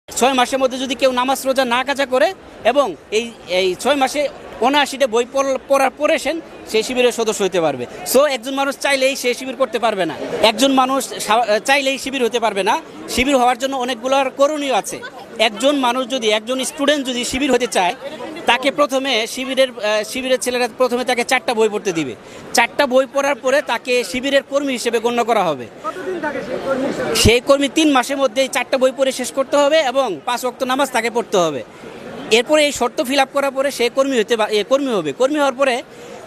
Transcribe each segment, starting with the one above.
6 মাসের মধ্যে যদি কেউ নামাজ রোজা না কাজা করে এবং এই 6 মাসে ৭৯টা বই পড়ার পরে সেই শিবিরের সদস্য হতে পারবে। সো একজন মানুষ চাইলেই সে শিবির করতে পারবে না, একজন মানুষ চাইলেই শিবির হতে পারবে না। শিবির হওয়ার জন্য অনেকগুলো করণীয় আছে। একজন স্টুডেন্ট যদি শিবির হতে চায়, তাকে প্রথমে শিবিরের ছেলেরা প্রথমে তাকে 4টা বই পড়তে দিবে। 4টা বই পড়ার পরে তাকে শিবিরের কর্মী হিসেবে গণ্য করা হবে। সেই কর্মী 3 মাসের মধ্যে 4টা বই পড়ে শেষ করতে হবে এবং 5 ওয়াক্ত নামাজ তাকে পড়তে হবে। এরপরে এই শর্ত ফিল আপ করার পরে সে কর্মী হবে। কর্মী হওয়ার পরে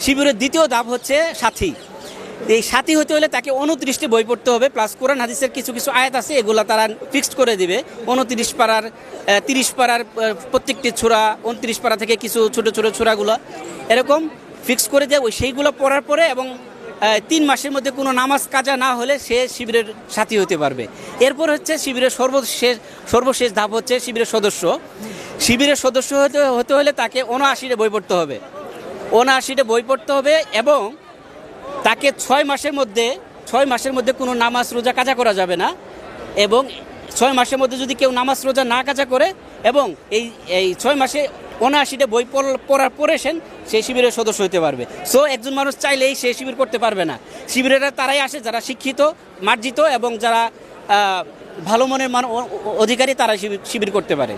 শিবিরের দ্বিতীয় ধাপ হচ্ছে সাথী। এই সাথী হতে হলে তাকে 29টি বই পড়তে হবে, প্লাস কোরআন হাদিসের কিছু আয়াত আছে, এগুলো তারা ফিক্সড করে দিবে। 29 পারার 30 পারার প্রত্যেকটি সূরা, 29 পারা থেকে কিছু ছোট ছোট সূরাগুলো এরকম ফিক্স করে দেয়। সেইগুলো পড়ার পরে এবং 3 মাসের মধ্যে কোনো নামাজ কাজা না হলে সে শিবিরের সাথী হতে পারবে। এরপর হচ্ছে শিবিরের সর্বশেষ ধাপ হচ্ছে শিবিরের সদস্য। শিবিরের সদস্য হতে হলে তাকে ৭৯টা বই পড়তে হবে। ৭৯টা বই পড়তে হবে এবং তাকে 6 মাসের মধ্যে কোনো নামাজ রোজা কাজা করা যাবে না। এবং 6 মাসের মধ্যে যদি কেউ নামাজ রোজা না কাজা করে এবং এই 6 মাসে ৭৯টা বই পড়ার পরে সেই শিবিরের সদস্য হতে পারবে। সো একজন মানুষ চাইলেই সে শিবির করতে পারবে না। শিবিরেরা তারাই আসে যারা শিক্ষিত, মার্জিত এবং যারা ভালো মনের অধিকারী, তারা শিবির করতে পারে।